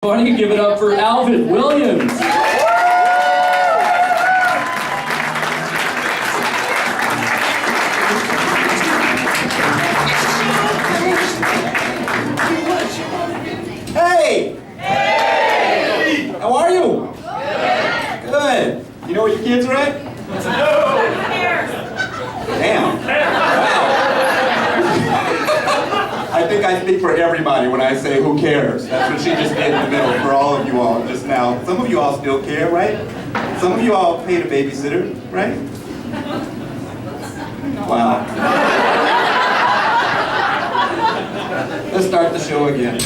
Why don't you give it up for Alvin Williams? Hey! Hey! How are you? Good. You know where your kids are at? Damn. Wow. I think I speak for everybody when I say who cares. That's what she just did in the middle for all of you all just now. Some of you all still care, right? Some of you all paid a babysitter, right? Wow. Let's start the show again.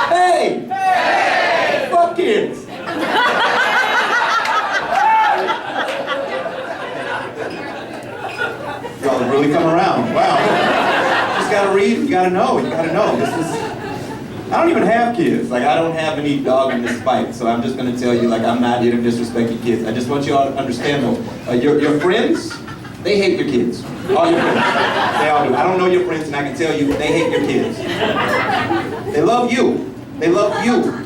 Hey! Hey! Fuck kids! Y'all have really come around. Wow. You just gotta read, you gotta know, This is, I don't even have kids. Like, I don't have any dog in this fight, so I'm just gonna tell you, like, I'm not here to disrespect your kids. I just want you all to understand, though, your friends, they hate your kids. All your friends. They all do. I don't know your friends, and I can tell you, they hate your kids. They love you. They love you.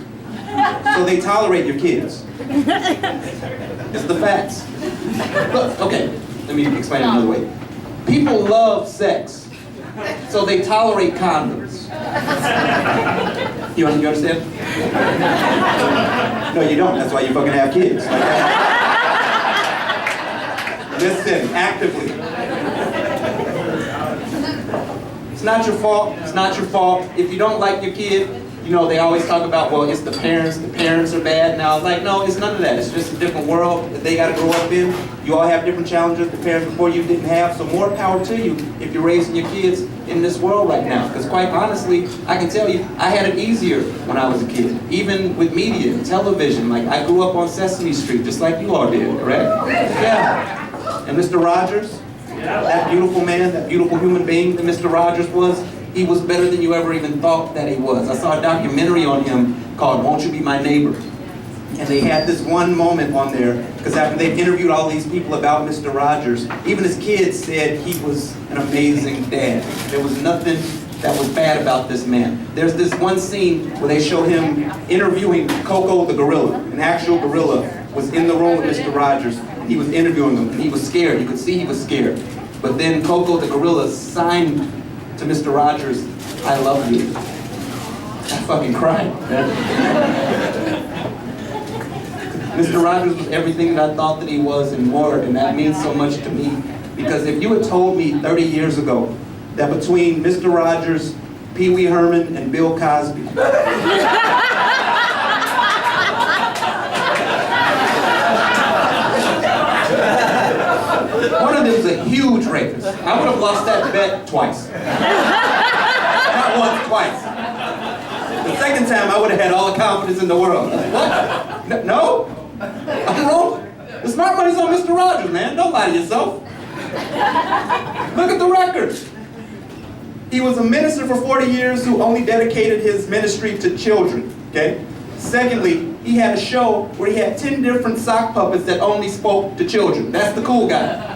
So they tolerate your kids. It's the facts. Look, okay, let me explain it another way. People love sex, so they tolerate condoms. You understand? No, you don't. That's why you fucking have kids. Listen, actively. It's not your fault. It's not your fault. If you don't like your kid, you know, they always talk about, well, it's the parents are bad. Now, like, no, it's none of that. It's just a different world that they got to grow up in. You all have different challenges the parents before you didn't have, so more power to you if you're raising your kids in this world right now. Because quite honestly, I can tell you, I had it easier when I was a kid. Even with media and television, like, I grew up on Sesame Street, just like you all did, correct? Yeah. And Mr. Rogers, that beautiful man, that beautiful human being that Mr. Rogers was, he was better than you ever even thought that he was. I saw a documentary on him called Won't You Be My Neighbor? And they had this one moment on there, because after they've interviewed all these people about Mr. Rogers, even his kids said he was an amazing dad. There was nothing that was bad about this man. There's this one scene where they show him interviewing Coco the gorilla. An actual gorilla was in the room with Mr. Rogers. He was interviewing him, and he was scared. You could see he was scared. But then Coco the gorilla signed to Mr. Rogers, I love you. I fucking cried, man. Mr. Rogers was everything that I thought that he was and more, and that means so much to me. Because if you had told me 30 years ago that between Mr. Rogers, Pee Wee Herman, and Bill Cosby, one of them is a huge rapist. I would have lost that bet twice. Not once, twice. The second time, I would have had all the confidence in the world. What? No? I'm wrong? The smart money's on Mr. Rogers, man. Don't lie to yourself. Look at the records. He was a minister for 40 years who only dedicated his ministry to children, okay? Secondly, he had a show where he had 10 different sock puppets that only spoke to children. That's the cool guy.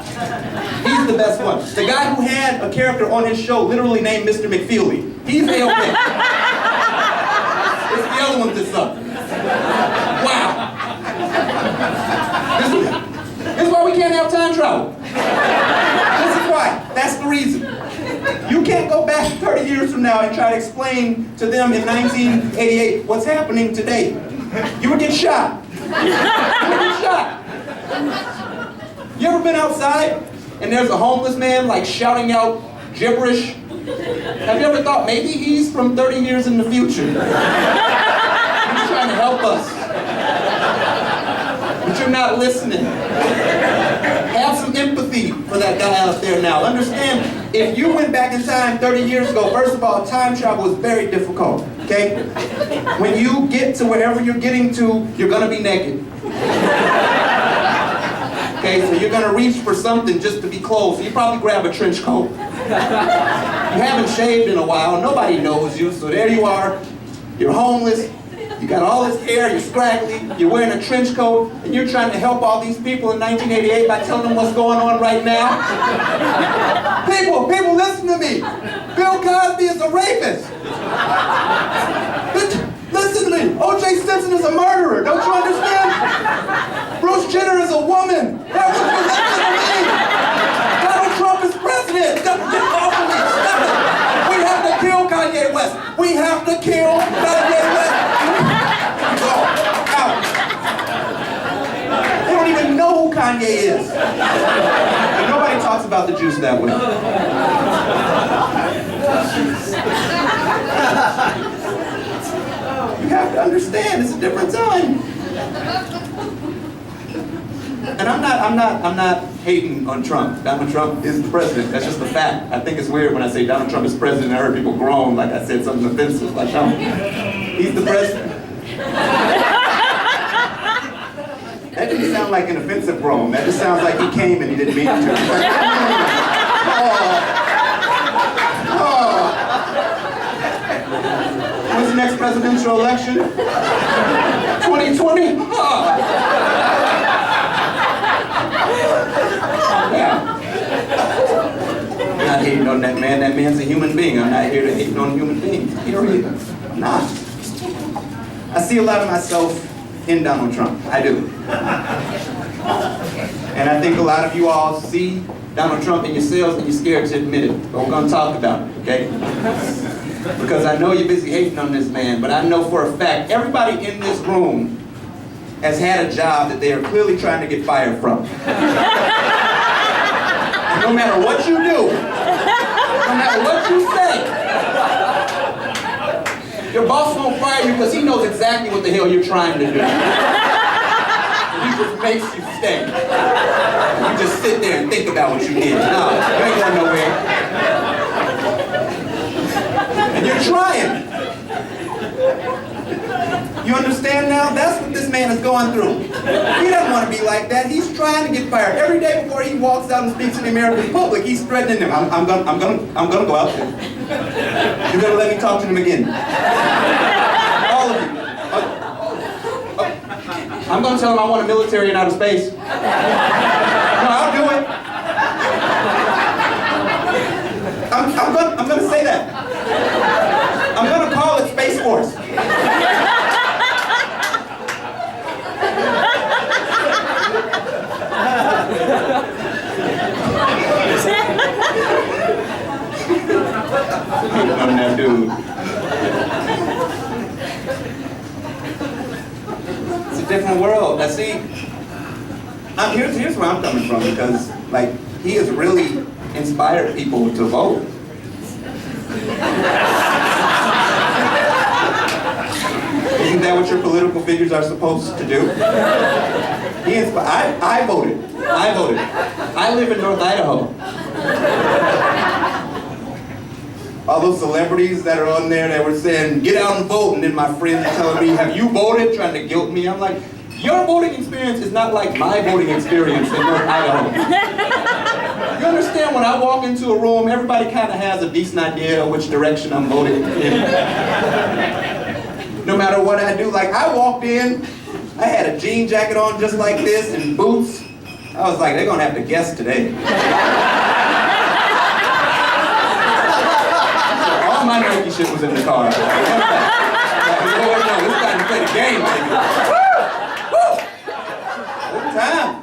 He's the best one. The guy who had a character on his show literally named Mr. McFeely. He's A-OK. It's the other ones that suck. Wow. This is why we can't have time travel. This is why. That's the reason. You can't go back 30 years from now and try to explain to them in 1988 what's happening today. You would get shot. You would get shot. You ever been outside and there's a homeless man like shouting out gibberish? Have you ever thought maybe he's from 30 years in the future? He's trying to help us. But you're not listening. Have some empathy for that guy out there now. Understand, if you went back in time 30 years ago, first of all, time travel is very difficult, okay? When you get to wherever you're getting to, you're gonna be naked. Okay, so you're gonna reach for something just to be close. So you probably grab a trench coat. You haven't shaved in a while, nobody knows you, so there you are. You're homeless, you got all this hair, you're scraggly, you're wearing a trench coat, and you're trying to help all these people in 1988 by telling them what's going on right now. People, listen to me. Bill Cosby is a rapist. Listen Branson is a murderer. Don't you understand? Bruce Jenner is a woman. That's what you listen to me. Donald Trump is president. Get off of me. Stop it. We have to kill Kanye West. We have to kill Kanye West. Go. Out. They don't even know who Kanye is. And nobody talks about the juice that way. You have to understand, it's a different time. And I'm not hating on Trump. Donald Trump is the president. That's just a fact. I think it's weird when I say Donald Trump is president. I heard people groan like I said something offensive. Like, no, he's the president. That didn't sound like an offensive groan. That just sounds like he came and he didn't mean to. When's the next presidential election? 2020? Yeah. I'm not hating on that man. That man's a human being. I'm not here to hate on human beings. Period. I'm not. I see a lot of myself in Donald Trump. I do. And I think a lot of you all see Donald Trump in yourselves and you're scared to admit it. But we're going to talk about it, okay? Because I know you're busy hating on this man, but I know for a fact everybody in this room has had a job that they are clearly trying to get fired from. And no matter what you do, no matter what you say, your boss won't fire you because he knows exactly what the hell you're trying to do. He just makes you stay. You just sit there and think about what you did. No, you ain't going nowhere. And you're trying. You understand now? That's what this man is going through. He doesn't want to be like that. He's trying to get fired. Every day before he walks out and speaks to the American public, he's threatening them. I'm gonna go out there. You're gonna let me talk to them again. All of you. I'm gonna tell him I want a military in outer space. No, I'll do it. I'm gonna say that. I'm gonna call it Space Force. I'm that dude. It's a different world. Now see, here's where I'm coming from, because like he has really inspired people to vote. Isn't that what your political figures are supposed to do? I voted. I live in North Idaho. All those celebrities that are on there that were saying, get out and vote, and then my friends are telling me, have you voted? Trying to guilt me. I'm like, your voting experience is not like my voting experience in North Idaho. You understand, when I walk into a room, everybody kind of has a decent idea of which direction I'm voting in. No matter what I do, like I walked in, I had a jean jacket on just like this and boots. I was like, they're gonna have to guess today. All my Nike shit was in the car. Like, no, it's time to play the game, baby. Woo! Good time.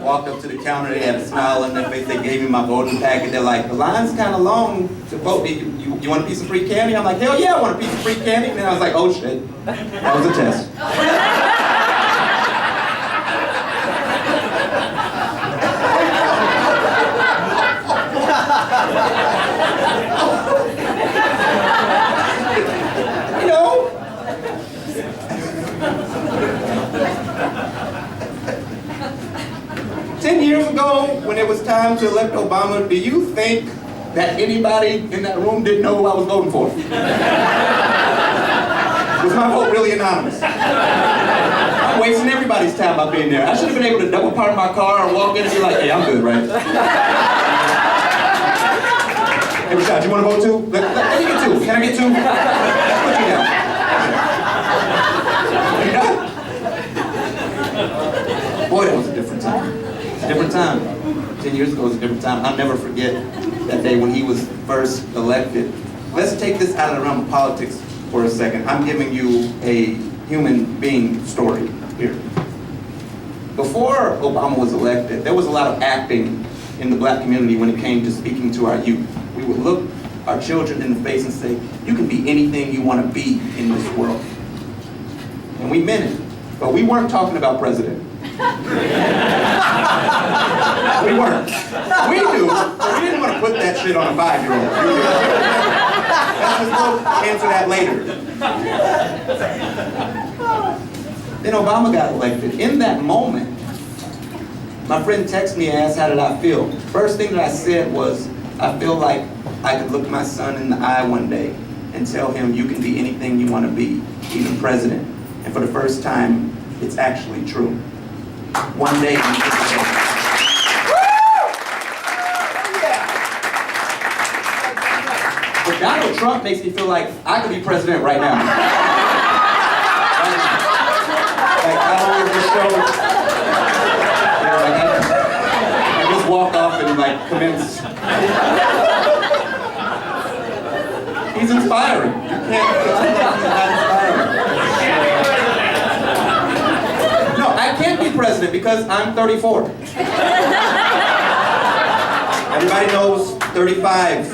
Walked up to the counter, they had a smile on their face, they gave me my voting packet. They're like, the line's kind of long to vote. You want a piece of free candy? I'm like, hell yeah, I want a piece of free candy. And then I was like, oh shit, that was a test. You know? 10 years ago, when it was time to elect Obama, do you think that anybody in that room didn't know who I was voting for? Was my vote really anonymous? I'm wasting everybody's time by being there. I should have been able to double park my car or walk in and be like, hey, I'm good, right? Hey, Rashad, you want to vote too? Let me get two. Can I get two? Put you down. You done? Boy, that was a different time. Different time. 10 years ago was a different time. I'll never forget that day when he was first elected. Let's take this out of the realm of politics. for a second. I'm giving you a human being story here. Before Obama was elected, there was a lot of acting in the black community when it came to speaking to our youth. We would look our children in the face and say, you can be anything you want to be in this world. And we meant it, but we weren't talking about president. We weren't. We knew, but we didn't want to put that shit on a 5-year-old. Let's just answer that later. Then Obama got elected. In that moment, my friend texted me and asked how did I feel. First thing that I said was, I feel like I could look my son in the eye one day and tell him you can be anything you want to be, even president. And for the first time, it's actually true. One day, but Donald Trump makes me feel like I could be president right now. Like, I don't just show, I just walk off and like commence. He's inspiring. You can't, he's not inspiring. No, I can't be president because I'm 34. Everybody knows 35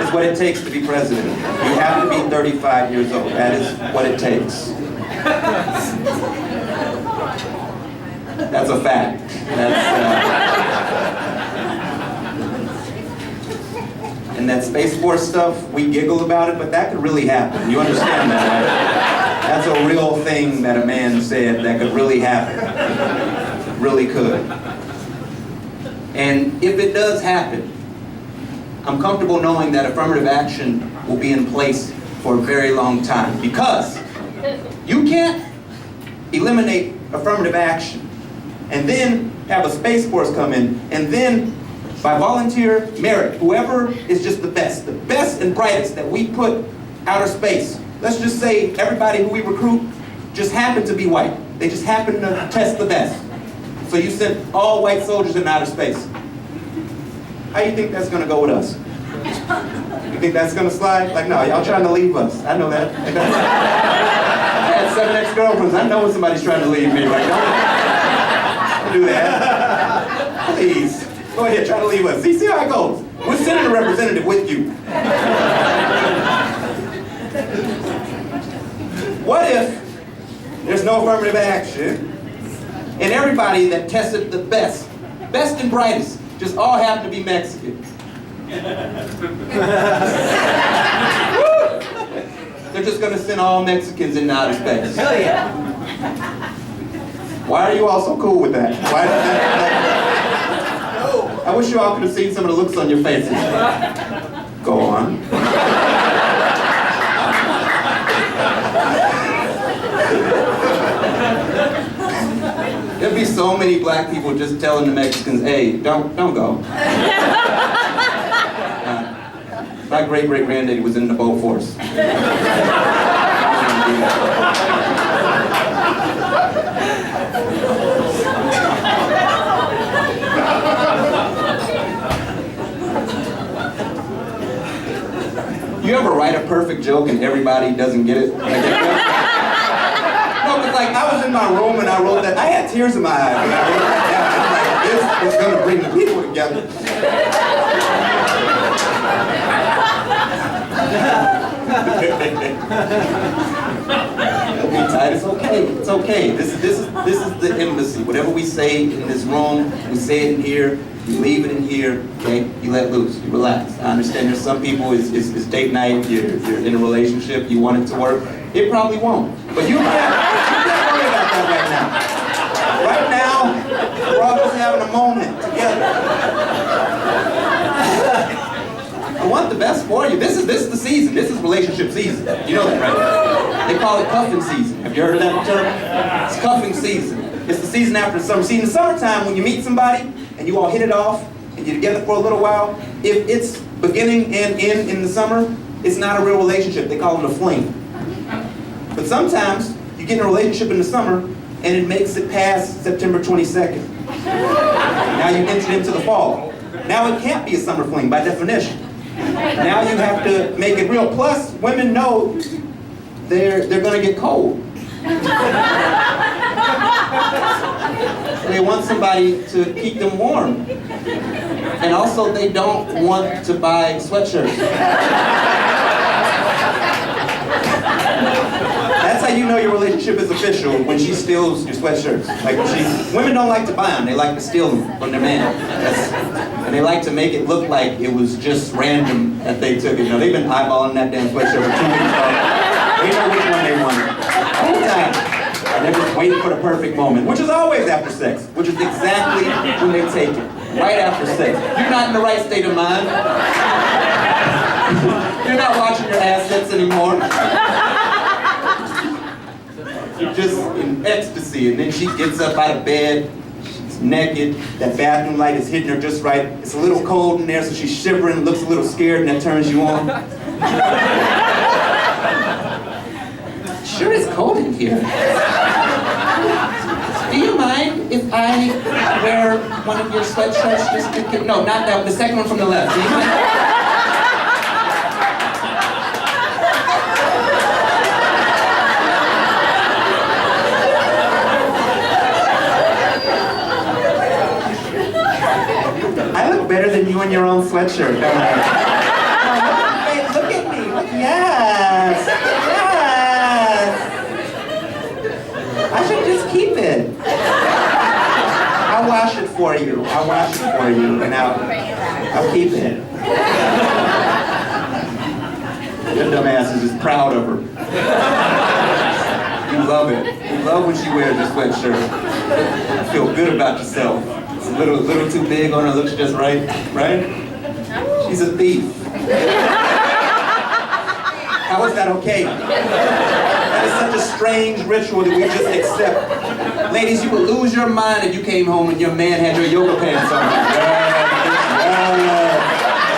is what it takes to be president. You have to be 35 years old. That is what it takes. That's a fact. And that Space Force stuff, we giggle about it, but that could really happen. You understand that, right? That's a real thing that a man said that could really happen. Really could. And if it does happen, I'm comfortable knowing that affirmative action will be in place for a very long time. Because you can't eliminate affirmative action and then have a Space Force come in and then by volunteer merit, whoever is just the best and brightest that we put outer space. Let's just say everybody who we recruit just happen to be white. They just happen to test the best. So you send all white soldiers in outer space. How do you think that's gonna go with us? You think that's gonna slide? Like, no, y'all trying to leave us. I know that. Like, I had 7 ex-girlfriends. I know when somebody's trying to leave me. Like, don't do that. Please. Go ahead, try to leave us. See how it goes. We're sending a representative with you. What if there's no affirmative action and everybody that tested the best and brightest, just all happen to be Mexican? They're just gonna send all Mexicans into outer space. Hell yeah. Why are you all so cool with that? Why is that? I wish you all could have seen some of the looks on your faces. Go on. There'd be so many black people just telling the Mexicans, hey, don't go. My great-great-granddaddy was in the boat force. You ever write a perfect joke and everybody doesn't get it? Like, no, but like I was in my room and I wrote that. I had tears in my eyes when I wrote that down. I'm like, this is gonna bring the people together. It'll be tight. It's okay. It's okay. This is the embassy. Whatever we say in this room, we say it in here. You leave it in here, okay? You let loose, you relax. I understand there's some people, it's date night, you're in a relationship, you want it to work. It probably won't. But you can't worry about that right now. Right now, we're all just having a moment together. I want the best for you. This is the season. This is relationship season. You know that, right? They call it cuffing season. Have you heard of that term? It's cuffing season. It's the season after the summer. See, in the summertime, when you meet somebody and you all hit it off and you're together for a little while, if it's beginning and end in the summer, it's not a real relationship. They call it a fling. But sometimes you get in a relationship in the summer and it makes it past September 22nd. Now you enter into the fall. Now it can't be a summer fling by definition. Now you have to make it real. Plus, women know they're gonna get cold. They want somebody to keep them warm. And also, they don't want to buy sweatshirts. That's how you know your relationship is official, when she steals your sweatshirts. Like women don't like to buy them, they like to steal them from their man. And they like to make it look like it was just random that they took it. You know, they've been eyeballing that damn sweatshirt for 2 weeks now. They know which one they want. Whole time. And they're just waiting for the perfect moment, which is always after sex, which is exactly when they take it. Right after sex. You're not in the right state of mind. You're not watching your assets anymore. You're just in ecstasy, and then she gets up out of bed, she's naked, that bathroom light is hitting her just right, it's a little cold in there, so she's shivering, looks a little scared, and that turns you on. Sure is cold in here. Do you mind if I wear one of your sweatshirts just to get... No, not that one, the second one from the left. Do you mind? Better than you in your own sweatshirt, don't I? Hey, look at me. Yes. Yes. I should just keep it. I'll wash it for you. I'll wash it for you, and I'll keep it. Your dumbass is just proud of her. You love it. You love when she wears your sweatshirt. You feel good about yourself. It's a little too big on her, looks just right? She's a thief. How is that okay? That is such a strange ritual that we just accept. Ladies, you would lose your mind if you came home and your man had your yoga pants on. Yes.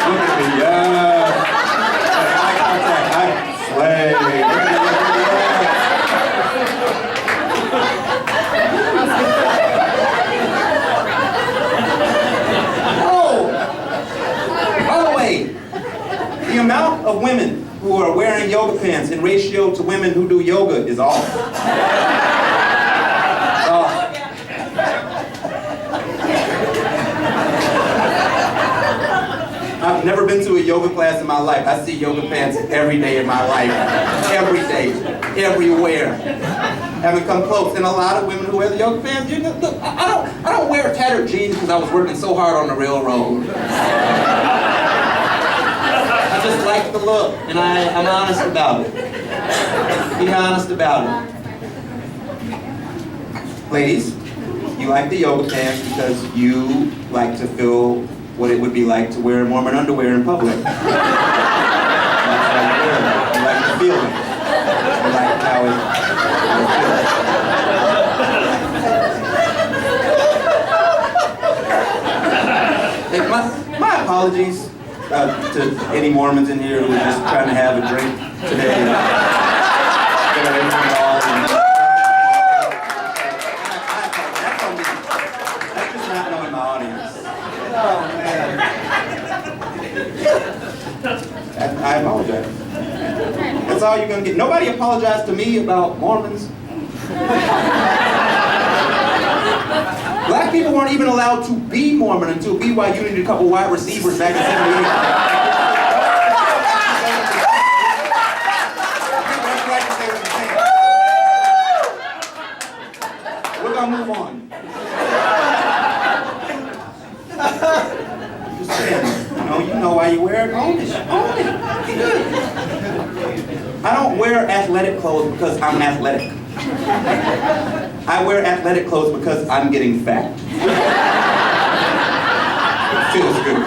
Look at me, yes. Eye contact, slay. The amount of women who are wearing yoga pants in ratio to women who do yoga is off. I've never been to a yoga class in my life. I see yoga pants every day in my life. Every day. Everywhere. Haven't come close. And a lot of women who wear the yoga pants, you know, look, I don't wear tattered jeans because I was working so hard on the railroad. I just like the look, and I'm honest about it. Be honest about it. Ladies, you like the yoga pants because you like to feel what it would be like to wear Mormon underwear in public. That's how you wear it. You like the feeling. You like how it feels. My apologies. To any Mormons in here who are just trying to have a drink today. That's just not knowing my audience. Oh, man. I apologize. That's all you're going to get. Nobody apologized to me about Mormons. Black people weren't even allowed to be Mormon until BYU needed a couple wide receivers back in '78. We're gonna move on. Just saying, you know why you wear it. Own it. Own it. Be good. I don't wear athletic clothes because I'm athletic. I wear athletic clothes because I'm getting fat. It feels good.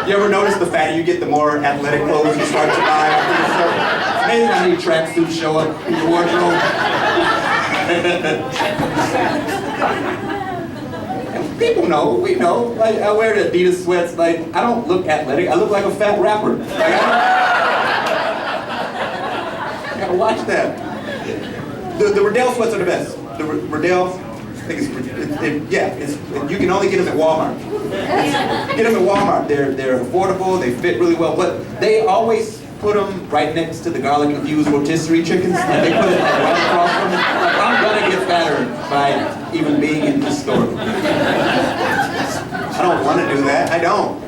You ever notice the fatter you get, the more athletic clothes you start to buy? It's amazing how many tracksuits show up in your wardrobe. People know, we know. Like, I wear the Adidas sweats. Like, I don't look athletic. I look like a fat rapper. Like, I gotta watch that. The Riddell sweats are the best. The Riddell You can only get them at Walmart. Get them at Walmart. They're affordable. They fit really well. But they always put them right next to the garlic infused rotisserie chickens, and they put it right across from them. Like, I'm gonna get fatter by even being in this store. I don't want to do that. I don't.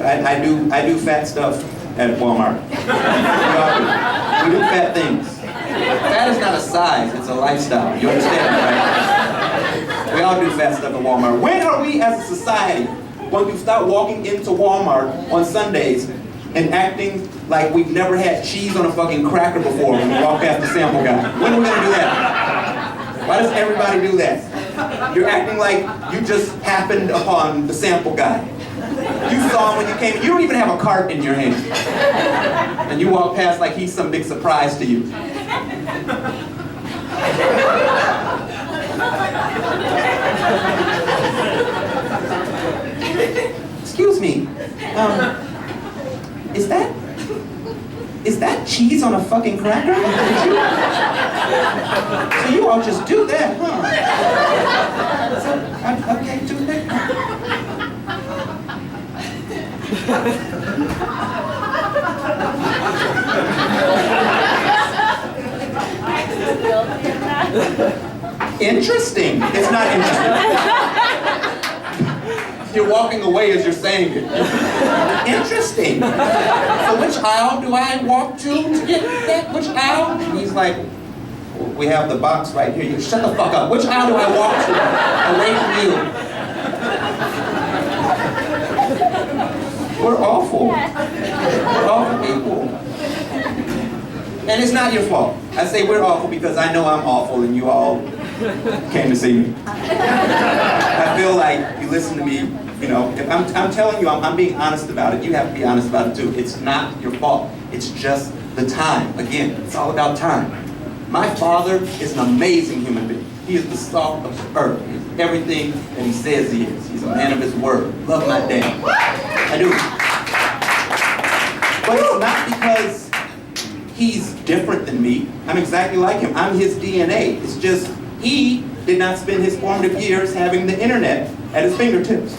I do fat stuff at Walmart. We do fat things. Fat is not a size, it's a lifestyle. You understand, right? We all do fat stuff at Walmart. When are we as a society going to start walking into Walmart on Sundays and acting like we've never had cheese on a fucking cracker before when we walk past the sample guy? When are we gonna do that? Why does everybody do that? You're acting like you just happened upon the sample guy. You saw him when you came. You don't even have a cart in your hand. And you walk past like he's some big surprise to you. Excuse me. Is that cheese on a fucking cracker? So you all just do that, huh? Okay, do that. Interesting. It's not interesting. You're walking away as you're saying it. Interesting. So which aisle do I walk to get that? Which aisle? And he's like, we have the box right here. You shut the fuck up. Which aisle do I walk to? Away from you. We're awful. We're awful people. And it's not your fault. I say we're awful because I know I'm awful and you all came to see me. I feel like you listen to me, you know, if I'm telling you, I'm being honest about it. You have to be honest about it too. It's not your fault. It's just the time. Again, it's all about time. My father is an amazing human being. He is the salt of the earth. He is everything that he says he is. He's a man of his word. Love my dad. I do. But it's not because he's different than me. I'm exactly like him. I'm his DNA. It's just he did not spend his formative years having the internet at his fingertips.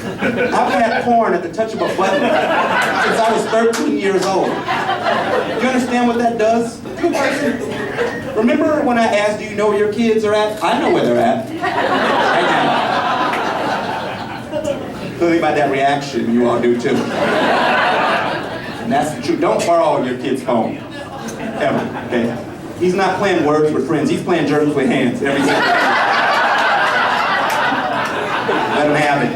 I've had porn at the touch of a button since I was 13 years old. Do you understand what that does to a person? Remember when I asked, do you know where your kids are at? I know where they're at. Right now. Clearly by that reaction, you all do too. And that's the truth. Don't borrow your kid's phone. Ever, okay? He's not playing words with friends. He's playing germs with hands every single day. Let him have it.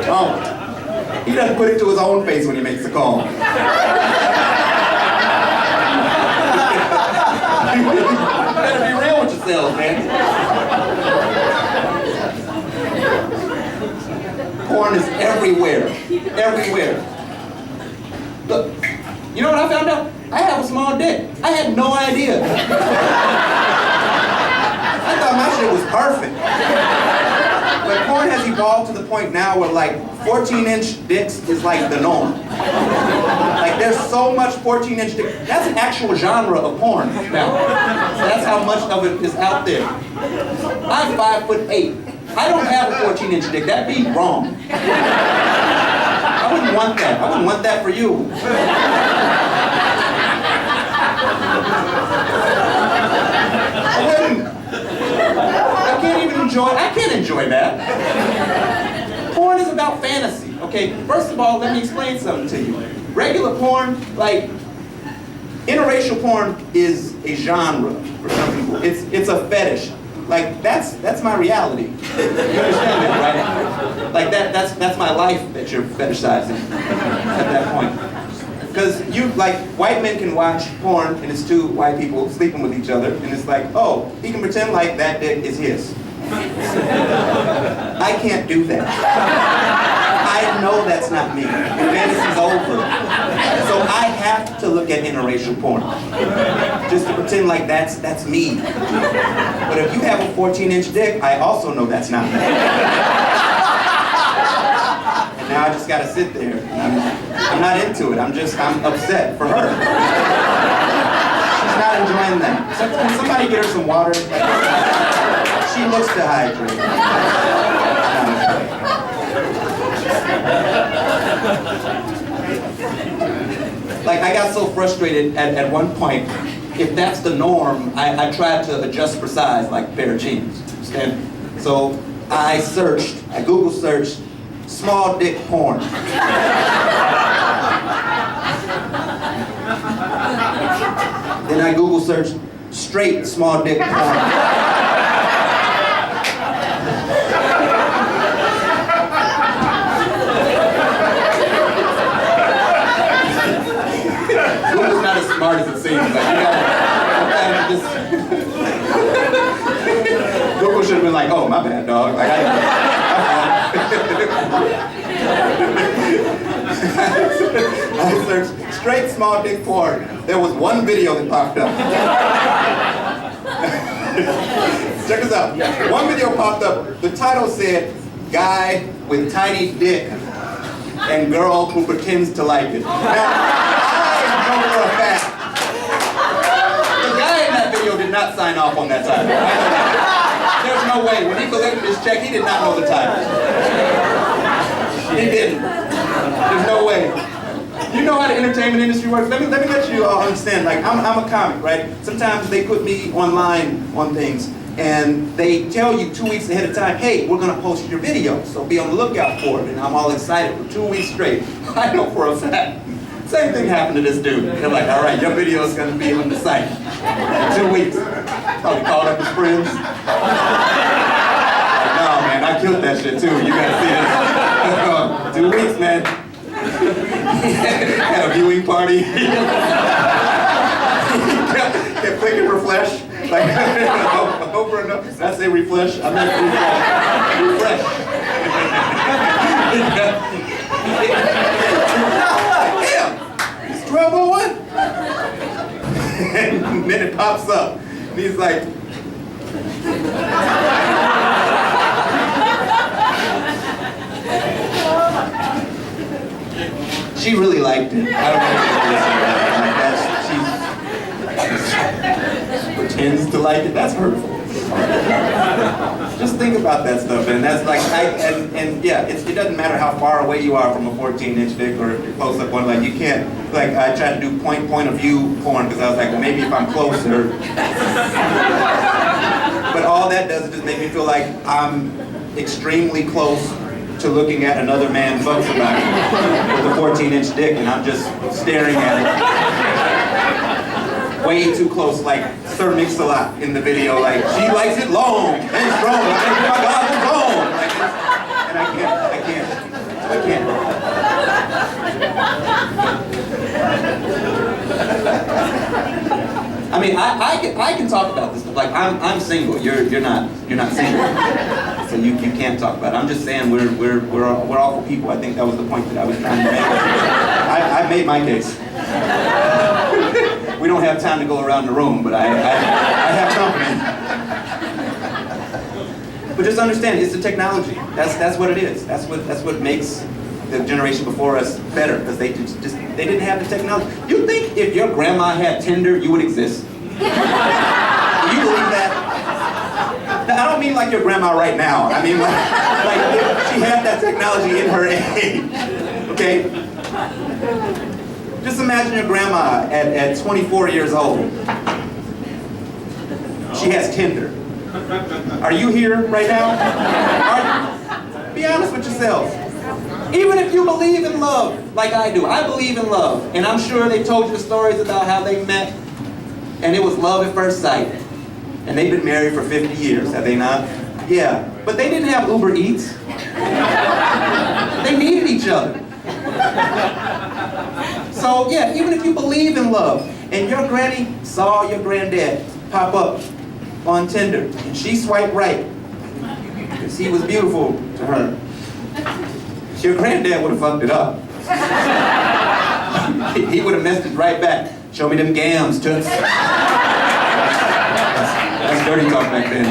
Oh. He doesn't put it to his own face when he makes a call. You better be real with yourself, man. Porn is everywhere. Everywhere. Look, you know what I found out? I have a small dick. I had no idea. I thought my shit was perfect. But porn has evolved to the point now where like 14-inch dicks is like the norm. Like there's so much 14-inch dick. That's an actual genre of porn now. That's how much of it is out there. I'm 5'8". I don't have a 14-inch dick. That'd be wrong. I wouldn't want that. I wouldn't want that for you. I wouldn't. I can't enjoy that. Porn is about fantasy, okay? First of all, let me explain something to you. Regular porn, like, interracial porn is a genre for some people. It's a fetish. Like, that's my reality. You understand that, right? Like, that's my life that you're fetishizing at that point. Because white men can watch porn and it's two white people sleeping with each other and it's like, oh, he can pretend like that dick is his. I can't do that. I know that's not me. The fantasy's over. So I have to look at interracial porn. Just to pretend like that's me. But if you have a 14-inch dick, I also know that's not me. And now I just gotta sit there. I'm not into it. I'm upset for her. She's not enjoying that. Can somebody get her some water? She looks dehydrated. Like, I got so frustrated at one point. If that's the norm, I tried to adjust for size like a pair of jeans. Understand? So I Google searched small dick porn. Then I Google searched straight small dick porn. Google's not as smart as it seems. Like, Google should have been like, oh, my bad, dog. Like, I searched straight small dick porn. There was one video that popped up. Check this out. One video popped up. The title said, "Guy with tiny dick and girl who pretends to like it." Now, I know for a fact, the guy in that video did not sign off on that title. There's no way. When he collected his check, he did not know the title. He didn't. There's no way. You know how the entertainment industry works. Let me let you all understand. Like, I'm a comic, right? Sometimes they put me online on things, and they tell you 2 weeks ahead of time, hey, we're gonna post your video, so be on the lookout for it. And I'm all excited for 2 weeks straight. I know for a fact. Same thing happened to this dude. They're like, all right, your video is gonna be on the site in 2 weeks. Probably called up his friends. Like, no, man, I killed that shit too. You gotta see this. 2 weeks, man. Had a viewing party. kept clicking refresh. Like, over and over. Did I say refresh? I meant refresh. Damn! It's 12:01. And then it pops up. And he's like, she really liked it. I don't know if she pretends to like it. That's hurtful. Just think about that stuff, and that's like, and yeah, it doesn't matter how far away you are from a 14-inch dick, or if you're close up one. Like, you can't. Like, I tried to do point of view porn because I was like, well, maybe if I'm closer. But all that does is just make me feel like I'm extremely close to looking at another man's butt tobacco with a 14-inch dick, and I'm just staring at it way too close, like Sir Mix-a-Lot in the video, like, she likes it long and strong. I'm like, oh my God, it's long. Like, and I can't. I mean, I can talk about this stuff. Like, I'm single. You're not single. So you can't talk about it. I'm just saying we're awful people. I think that was the point that I was trying to make. I made my case. We don't have time to go around the room, but I have company. But just understand, it's the technology. That's what it is. That's what makes the generation before us better, because they didn't have the technology. You think if your grandma had Tinder, you would exist? Do you believe that? Now, I don't mean like your grandma right now. I mean like she had that technology in her age. Okay? Just imagine your grandma at 24 years old. She has Tinder. Are you here right now? Be honest with yourself. Even if you believe in love, like I do, I believe in love. And I'm sure they told you the stories about how they met, and it was love at first sight. And they've been married for 50 years, have they not? Yeah, but they didn't have Uber Eats. They needed each other. So yeah, even if you believe in love, and your granny saw your granddad pop up on Tinder, and she swiped right, because he was beautiful to her, your granddad would have fucked it up. He would have messed it right back. Show me them gams, toots. That's dirty talk back then.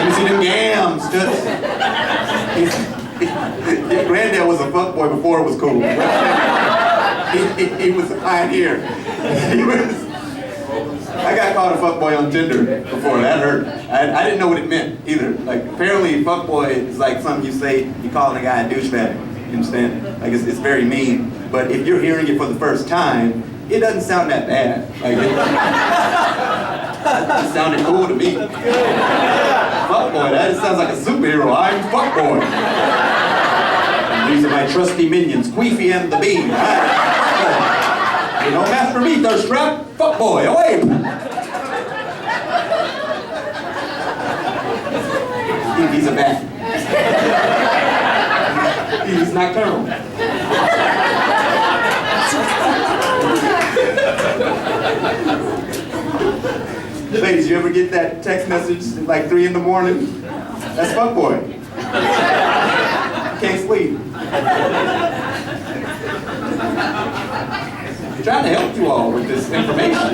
You see them gams, toots. Your granddad was a fuckboy before it was cool. He was a pioneer. I got called a fuckboy on Tinder before. That hurt. I didn't know what it meant either. Like, apparently fuckboy is like something you say, you calling a guy a douchebag. You understand? Like, it's very mean. But if you're hearing it for the first time, it doesn't sound that bad. Like, it sounded cool to me. Fuckboy, that just sounds like a superhero. I'm fuckboy. These are my trusty minions, Queefy and the Bean. You know, master me, thirst trap, fuckboy, away! He's a bat. He's nocturnal. Ladies, you ever get that text message at like 3 in the morning? That's fuckboy. Can't sleep. Trying to help you all with this information.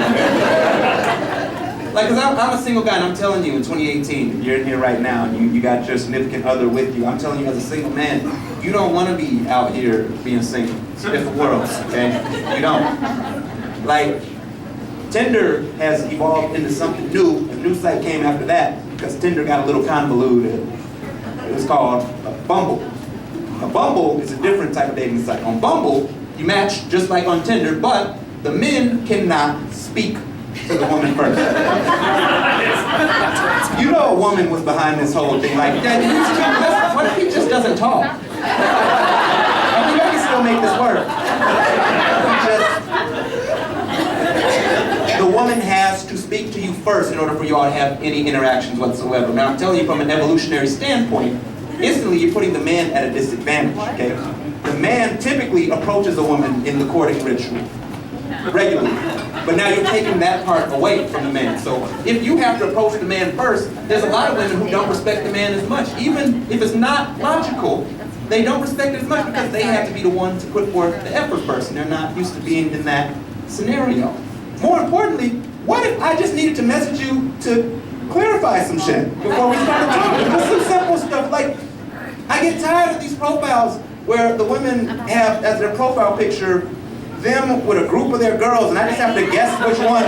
Like, cause I'm a single guy, and I'm telling you, in 2018, You're in here right now, and you got your significant other with you. I'm telling you as a single man, you don't want to be out here being single. It's a different world, okay? You don't. Like, Tinder has evolved into something new. A new site came after that, because Tinder got a little convoluted. It was called Bumble. A Bumble is a different type of dating site. On Bumble, you match just like on Tinder, but the men cannot speak to the woman first. You know a woman was behind this whole thing, like, what if he just doesn't talk? I think I can still make this work. The woman has to speak to you first in order for you all to have any interactions whatsoever. Now, I'm telling you from an evolutionary standpoint, instantly you're putting the man at a disadvantage, okay? The man typically approaches a woman in the courting ritual, regularly. But now you're taking that part away from the man. So if you have to approach the man first, there's a lot of women who don't respect the man as much. Even if it's not logical, they don't respect it as much because they have to be the one to put forth the effort first, and they're not used to being in that scenario. More importantly, what if I just needed to message you to clarify some shit before we started talking? Just some simple stuff. Like, I get tired of these profiles where the women have as their profile picture them with a group of their girls, and I just have to guess which one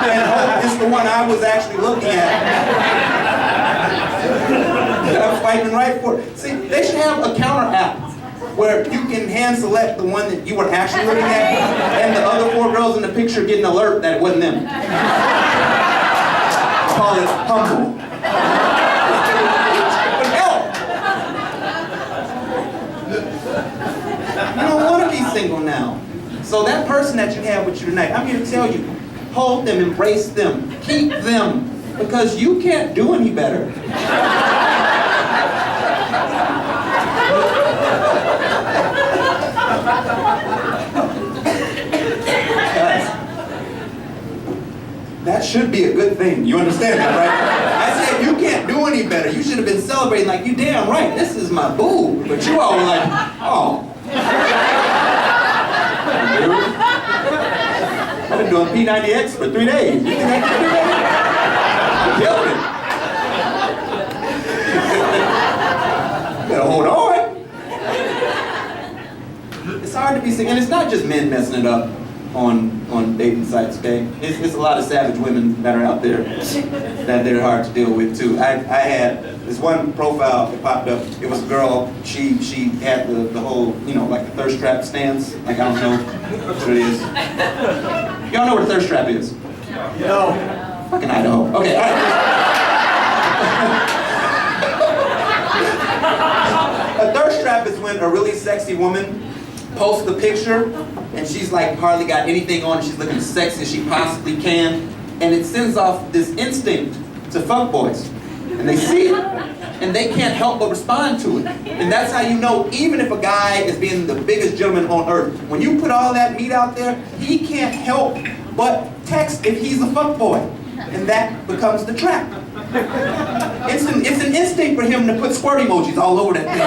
and hope it's the one I was actually looking at. That I'm swiping right for. See, they should have a counter app where you can hand select the one that you were actually looking at, and the other 4 girls in the picture get an alert that it wasn't them. Call it humble. But hell, you don't want to be single now. So that person that you have with you tonight, I'm here to tell you, hold them, embrace them, keep them, because you can't do any better. That should be a good thing. You understand that, right? I said you can't do any better. You should have been celebrating like, you damn right, this is my boo. But you all were like, oh. I've been doing P90X for 3 days. You think I can do that? Better hold on. It's hard to be single, and it's not just men messing it up on dating sites, okay? It's a lot of savage women that are out there that they're hard to deal with too. I had this one profile that popped up. It was a girl. She had the whole, you know, like the thirst trap stance. Like, I don't know what it is. Y'all know what a thirst trap is? No. Fucking Idaho. Okay, all right. A thirst trap is when a really sexy woman posts the picture and she's like hardly got anything on, she's looking as sexy as she possibly can, and it sends off this instinct to fuckboys. And they see it, and they can't help but respond to it. And that's how you know, even if a guy is being the biggest gentleman on earth, when you put all that meat out there, he can't help but text if he's a fuckboy. And that becomes the trap. It's an instinct for him to put squirt emojis all over that thing.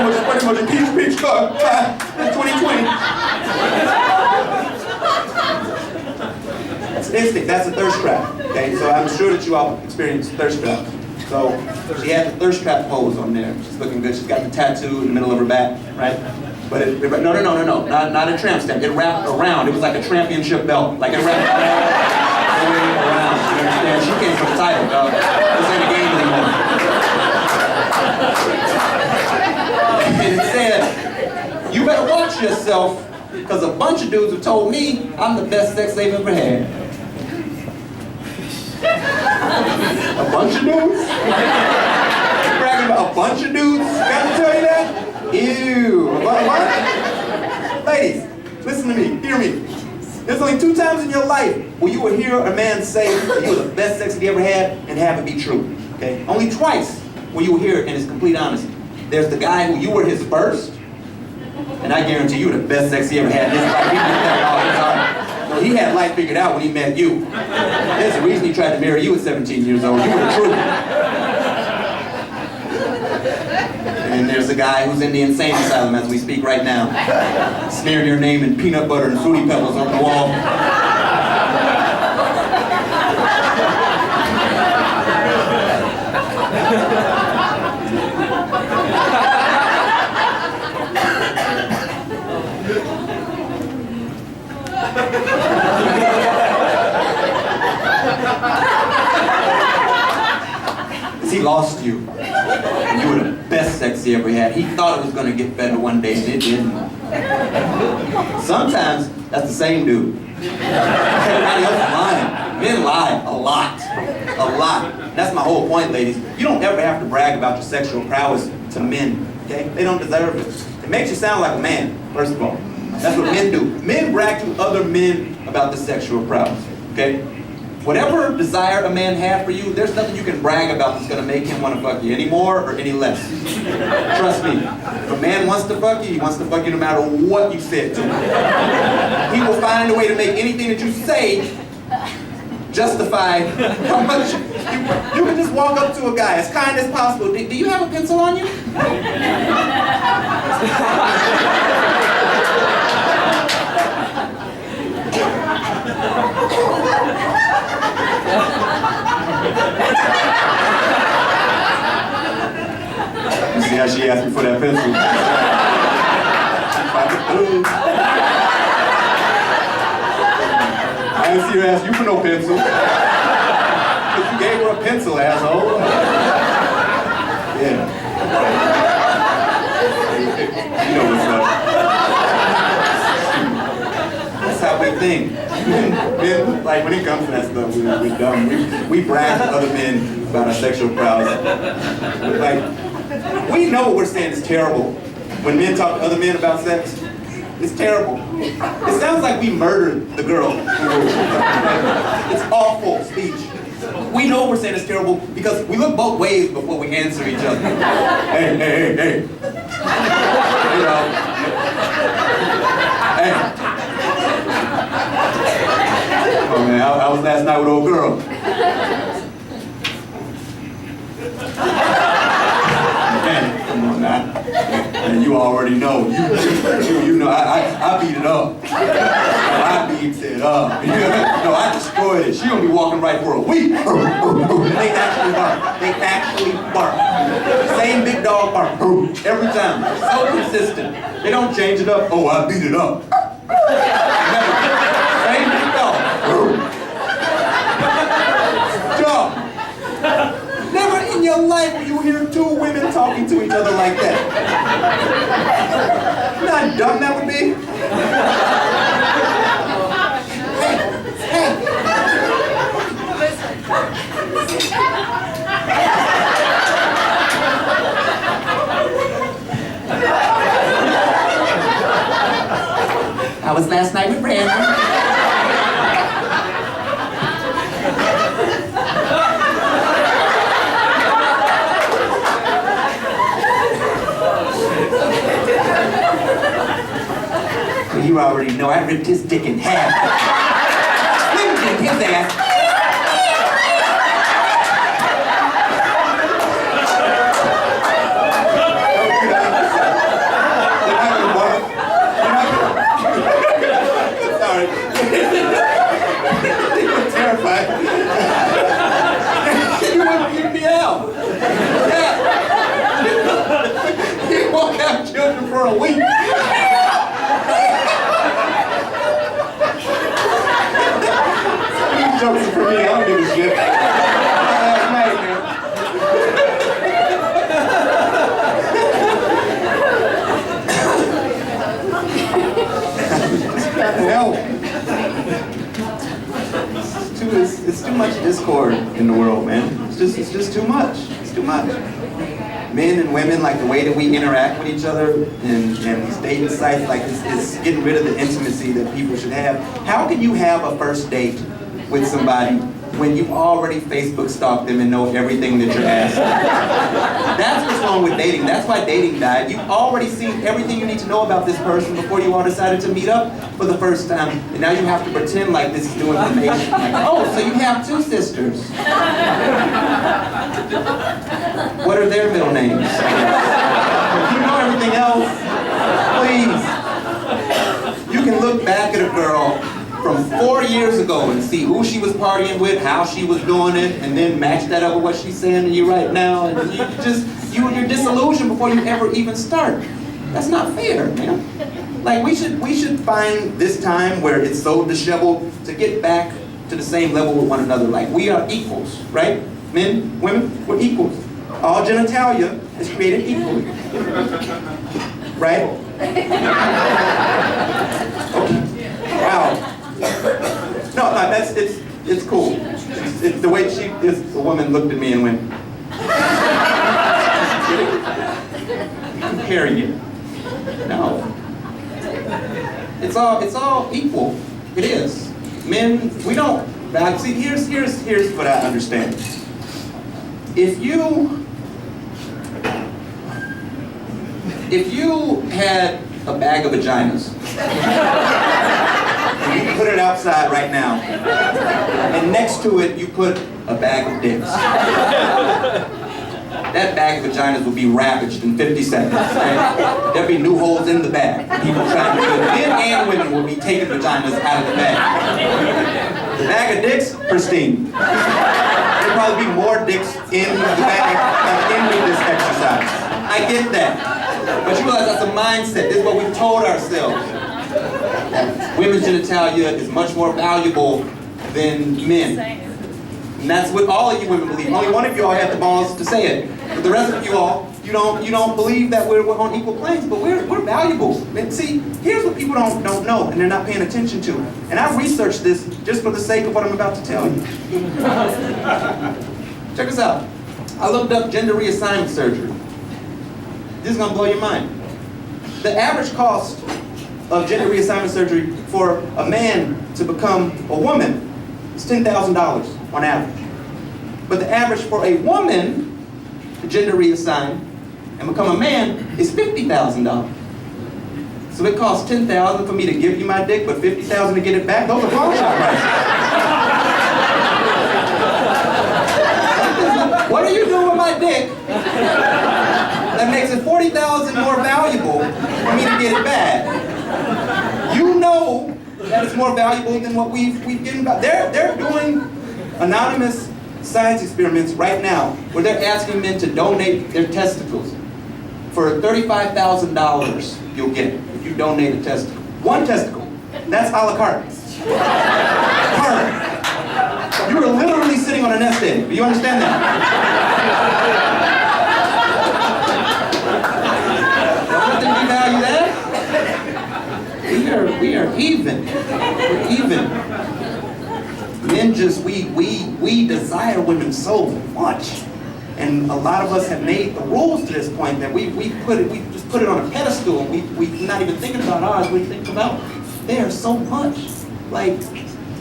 Squirt emoji, peach, 2020. That's an instinct, that's a thirst trap. Okay, so I'm sure that you all experienced thirst trap. So she had the thirst trap pose on there. She's looking good. She's got the tattoo in the middle of her back, right? But no, not a tramp stamp. It wrapped around. It was like a championship belt. Like it wrapped all the way around. You understand? She came for the title, dog. This ain't a game anymore. And it said, you better watch yourself, because a bunch of dudes have told me I'm the best sex they've ever had. A bunch of dudes? Bragging about a bunch of dudes? Got to tell you that? Ew. What? Ladies, listen to me. Hear me. There's only 2 times in your life where you will hear a man say that you were the best sex he ever had and have it be true. Okay? Only twice where you will hear it in his complete honesty. There's the guy who you were his first, and I guarantee you were the best sex he ever had in his life. He did that all his heart. No, he had life figured out when he met you. There's a reason he tried to marry you at 17 years old. You were the truth. And there's a guy who's in the insane asylum as we speak right now, smearing your name in peanut butter and Fruity Pebbles on the wall. He lost you. You were the best sex he ever had. He thought it was going to get better one day, and it didn't. Sometimes, that's the same dude. Everybody else is lying. Men lie a lot. A lot. That's my whole point, ladies. You don't ever have to brag about your sexual prowess to men, okay? They don't deserve it. It makes you sound like a man, first of all. That's what men do. Men brag to other men about the sexual prowess, okay? Whatever desire a man had for you, there's nothing you can brag about that's gonna make him wanna fuck you any more or any less. Trust me. If a man wants to fuck you, he wants to fuck you no matter what you said to him. He will find a way to make anything that you say justify how much you can just walk up to a guy as kind as possible. Do you have a pencil on you? You see how she asked me for that pencil? I didn't see her ask you for no pencil. Because you gave her a pencil, asshole. Yeah. You know what's up. That's how we think. Men, like when it comes to that stuff, we're dumb. We brag to other men about our sexual prowess. Like, we know what we're saying is terrible. When men talk to other men about sex, it's terrible. It sounds like we murdered the girl. It's awful speech. We know we're saying it's terrible because we look both ways before we answer each other. Hey. You know. Hey. Oh man, I was last night with old girl. Man, come on now. And you already know. You know, I beat it up. I beat it up. No, I destroyed it. She gonna be walking right for a week. They actually bark. They actually bark. Same big dog bark. Every time. So consistent. They don't change it up. Oh, I beat it up. Never. Same big dog. Dog. Never in your life will you hear 2 women talking to each other like that. You know how dumb that would be? Hey. I was last night with Brandon. You already know I ripped his dick in half. Slim Jim, his ass. Sorry. You were terrified. You wouldn't keep me out. Yeah. You won't have children for a week. Well, it's too much discord in the world, man. It's just too much. It's too much. Men and women, like the way that we interact with each other and these dating sites, like it's getting rid of the intimacy that people should have. How can you have a first date with somebody when you already Facebook stalked them and know everything that you're asking? That's what's wrong with dating. That's why dating died. You've already seen everything you need to know about this person before you all decided to meet up for the first time. And now you have to pretend like this is new information. Like, oh, so you have two sisters. What are their middle names? If you know everything else, please. You can look back at a girl from 4 years ago and see who she was partying with, how she was doing it, and then match that up with what she's saying to you right now, and you're disillusioned before you ever even start. That's not fair, man. Like we should find this time where it's so disheveled to get back to the same level with one another. Like we are equals, right? Men, women, we're equals. All genitalia is created equally, right? Okay. Wow. No, it's cool. It's the way the woman looked at me and went, comparing you. No. It's all equal. It is. Men, we don't value. See, here's what I understand. If you had a bag of vaginas, and you put it outside right now, and next to it you put a bag of dicks, that bag of vaginas would be ravaged in 50 seconds. Right? There'd be new holes in the bag. People trying to do it. Men and women would be taking vaginas out of the bag. The bag of dicks, pristine. There'd probably be more dicks in the bag at the end of this exercise. I get that. But you realize that's a mindset. This is what we've told ourselves. Women's genitalia is much more valuable than men. And that's what all of you women believe. Only one of you all had the balls to say it. But the rest of you all, you don't believe that we're on equal planes, but we're valuable. And see, here's what people don't know and they're not paying attention to. And I researched this just for the sake of what I'm about to tell you. Check this out. I looked up gender reassignment surgery. This is gonna blow your mind. The average cost of gender reassignment surgery for a man to become a woman is $10,000 on average. But the average for a woman to gender reassign and become a man is $50,000. So it costs $10,000 for me to give you my dick, but $50,000 to get it back. Those are pawn shop prices. What are you doing with my dick that makes it $40,000 more valuable for me to get it back? You know that it's more valuable than what we've given back. They're doing anonymous science experiments right now where they're asking men to donate their testicles. For $35,000 you'll get if you donate a testicle. One testicle. That's a la carte. Carte. You are literally sitting on a nest egg. Do you understand that? Don't think we value that? We are even. We're even. Men just, we desire women so much. And a lot of us have made the rules to this point that we just put it on a pedestal and we're not even thinking about ours, we think about theirs so much. Like,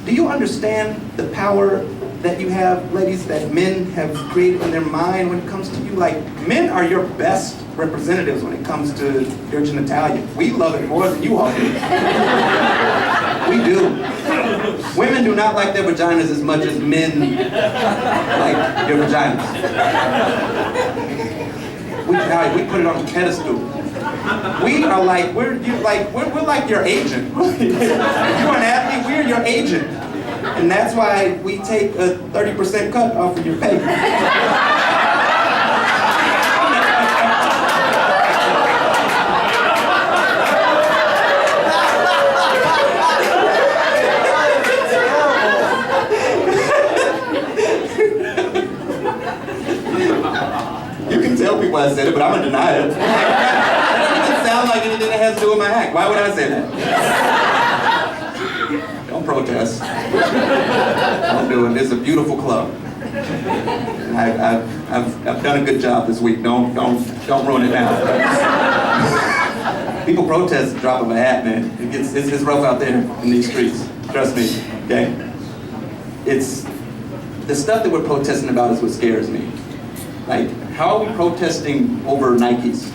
do you understand the power that you have, ladies, that men have created in their mind when it comes to you? Like, men are your best representatives when it comes to your genitalia. We love it more than you all do. We do. Women do not like their vaginas as much as men like their vaginas. We put it on a pedestal. We are like, we're like your agent. You're an athlete, we're your agent. And that's why we take a 30% cut off of your pay. Tell people I said it, but I'm gonna deny it. That doesn't even sound like anything that has to do with my act. Why would I say that? protest. Don't do it. It's a beautiful club. I've done a good job this week. Don't ruin it now. People protest at the drop of a hat, man. It's rough out there in these streets. Trust me. Okay. It's the stuff that we're protesting about is what scares me. Like, how are we protesting over Nikes?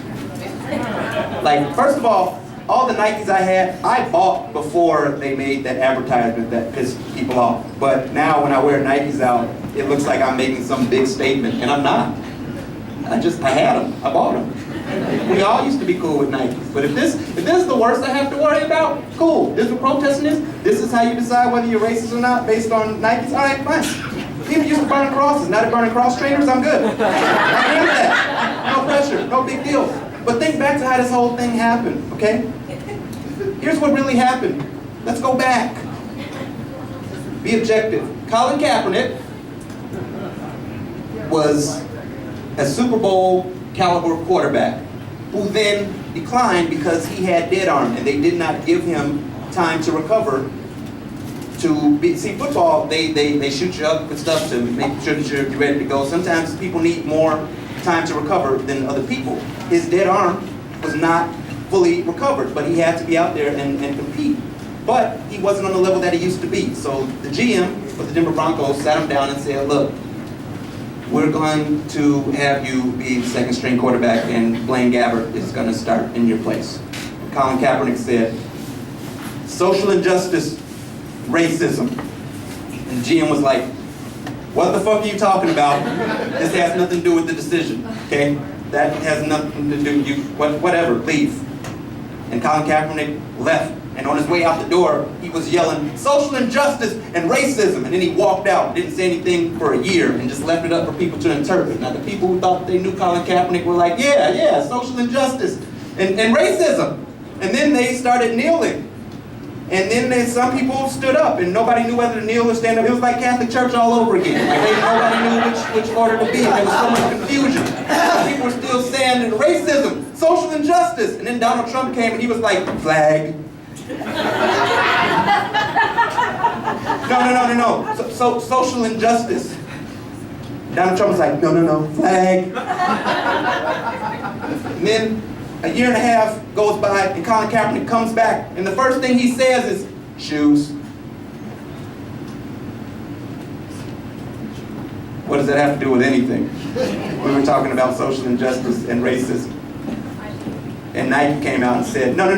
Like, first of all the Nikes I had, I bought before they made that advertisement that pissed people off. But now when I wear Nikes out, it looks like I'm making some big statement, and I'm not. I had them, I bought them. We all used to be cool with Nikes. But if this is the worst I have to worry about, cool. This is what protesting is. This is how you decide whether you're racist or not based on Nikes. All right, fine. People used to burn crosses. Now they're burning cross trainers. I'm good. I can that. No pressure. No big deal. But think back to how this whole thing happened, okay? Here's what really happened. Let's go back. Be objective. Colin Kaepernick was a Super Bowl caliber quarterback who then declined because he had dead arm and they did not give him time to recover. See, football, they shoot you up with stuff to make sure that you're ready to go. Sometimes people need more time to recover than other people. His dead arm was not fully recovered, but he had to be out there and compete. But he wasn't on the level that he used to be. So the GM of the Denver Broncos sat him down and said, look, we're going to have you be the second string quarterback and Blaine Gabbert is going to start in your place. Colin Kaepernick said, social injustice, racism. And GM was like, what the fuck are you talking about? This has nothing to do with the decision, okay? That has nothing to do with you, whatever, leave. And Colin Kaepernick left. And on his way out the door, he was yelling, social injustice and racism. And then he walked out, didn't say anything for a year, and just left it up for people to interpret. Now the people who thought they knew Colin Kaepernick were like, yeah, social injustice and racism. And then they started kneeling. And then some people stood up, and nobody knew whether to kneel or stand up. It was like Catholic Church all over again. Like nobody knew which order to be. There was so much confusion. People were still saying racism, social injustice. And then Donald Trump came, and he was like, flag. No. So social injustice. Donald Trump was like, no, flag. And then a year and a half goes by, and Colin Kaepernick comes back, and the first thing he says is, shoes. What does that have to do with anything? We were talking about social injustice and racism. And Nike came out and said, no.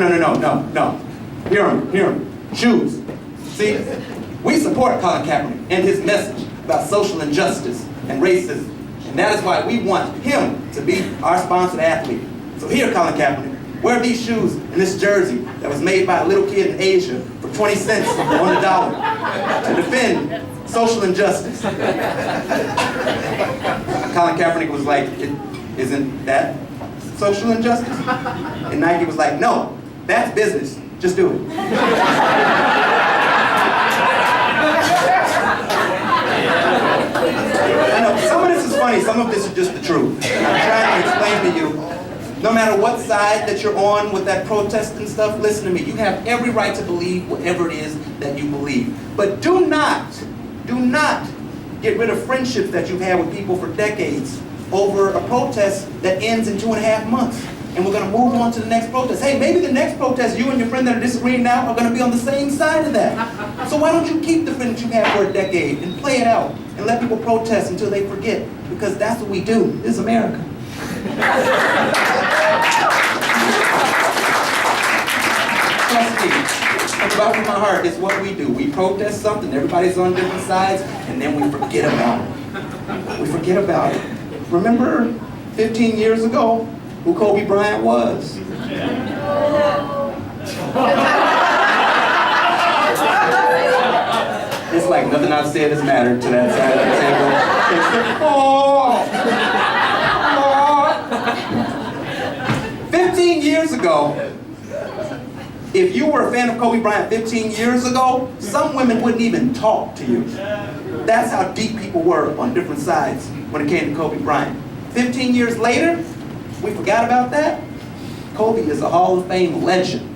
Hear him. Shoes. See, we support Colin Kaepernick and his message about social injustice and racism. And that is why we want him to be our sponsored athlete. So here, Colin Kaepernick, wear these shoes and this jersey that was made by a little kid in Asia for 20 cents on the dollar to defend social injustice. Colin Kaepernick was like, isn't that social injustice? And Nike was like, no, that's business. Just do it. I know, some of this is funny, some of this is just the truth. I'm trying to explain to you, no matter what side that you're on with that protest and stuff, listen to me. You have every right to believe whatever it is that you believe. But do not get rid of friendships that you've had with people for decades over a protest that ends in 2.5 months. And we're going to move on to the next protest. Hey, maybe the next protest, you and your friend that are disagreeing now are going to be on the same side of that. So why don't you keep the friends you've had for a decade and play it out and let people protest until they forget? Because that's what we do. This is America. Trust me, from the bottom of my heart, it's what we do. We protest something, everybody's on different sides, and then we forget about it. We forget about it. Remember 15 years ago who Kobe Bryant was? It's like nothing I've said has mattered to that side of the table. 15 years ago, if you were a fan of Kobe Bryant 15 years ago, some women wouldn't even talk to you. That's how deep people were on different sides when it came to Kobe Bryant. 15 years later, we forgot about that. Kobe is a Hall of Fame legend.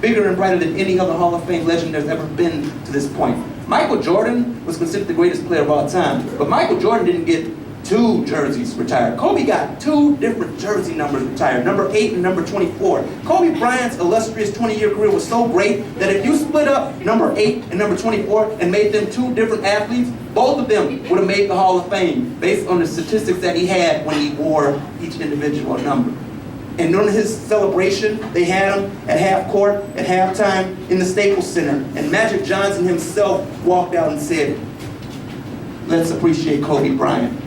bigger and brighter than any other Hall of Fame legend there's ever been to this point. Michael Jordan was considered the greatest player of all time, but Michael Jordan didn't get 2 jerseys retired. Kobe got 2 different jersey numbers retired, number 8 and number 24. Kobe Bryant's illustrious 20-year career was so great that if you split up number 8 and number 24 and made them 2 different athletes, both of them would have made the Hall of Fame based on the statistics that he had when he wore each individual number. And during his celebration, they had him at half court, at halftime, in the Staples Center. And Magic Johnson himself walked out and said, "Let's appreciate Kobe Bryant,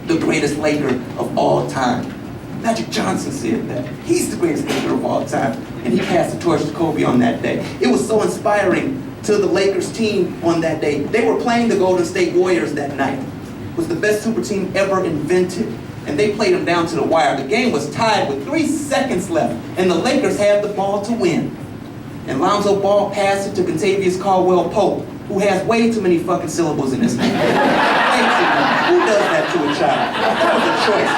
the greatest Laker of all time." Magic Johnson said that. He's the greatest Laker of all time. And he passed the torch to Kobe on that day. It was so inspiring to the Lakers team on that day. They were playing the Golden State Warriors that night. It was the best super team ever invented. And they played them down to the wire. The game was tied with 3 seconds left, and the Lakers had the ball to win. And Lonzo Ball passed it to Contavious Caldwell-Pope, who has way too many fucking syllables in his name. Who does that to a child? That was a choice.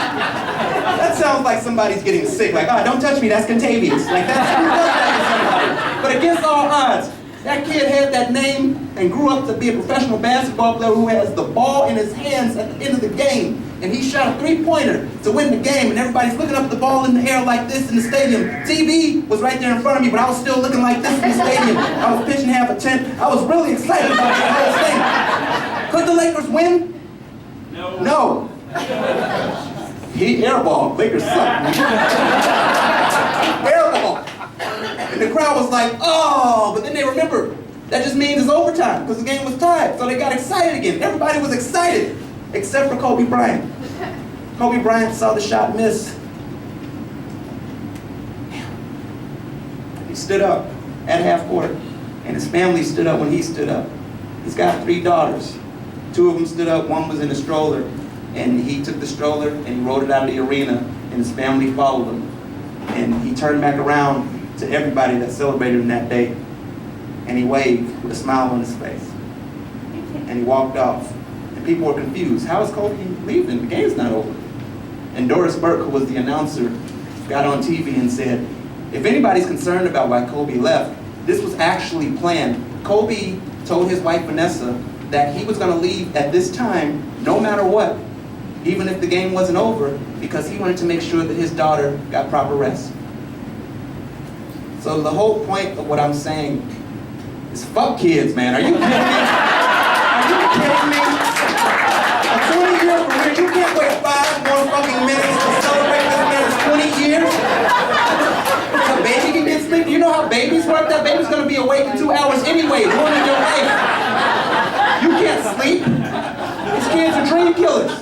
That sounds like somebody's getting sick. Like, "Oh, don't touch me, that's Contavious." Like, that's who does that to somebody. But against all odds, that kid had that name and grew up to be a professional basketball player who has the ball in his hands at the end of the game. And he shot a 3-pointer to win the game, and everybody's looking up at the ball in the air like this in the stadium. TV was right there in front of me, but I was still looking like this in the stadium. I was pitching half a tent. I was really excited about the whole thing. Could the Lakers win? No. He airball. Lakers suck. Airball. And the crowd was like, "Oh," but then they remembered that just means it's overtime because the game was tied. So they got excited again. Everybody was excited. Except for Kobe Bryant. Kobe Bryant saw the shot miss. He stood up at half court, and his family stood up when he stood up. He's got 3 daughters. 2 of them stood up, 1 was in a stroller, and he took the stroller and he rode it out of the arena, and his family followed him. And he turned back around to everybody that celebrated him that day, and he waved with a smile on his face. And he walked off. People were confused. How is Kobe leaving? The game's not over. And Doris Burke, who was the announcer, got on TV and said, "If anybody's concerned about why Kobe left, this was actually planned." Kobe told his wife Vanessa that he was going to leave at this time, no matter what, even if the game wasn't over, because he wanted to make sure that his daughter got proper rest. So the whole point of what I'm saying is fuck kids, man. Are you kidding me? Are you kidding me? A 20-year career, you can't wait 5 more fucking minutes to celebrate this man's 20 years? A baby can get sleep. Do you know how babies work? That baby's gonna be awake in 2 hours anyway, ruining your life. You can't sleep. These kids are dream killers.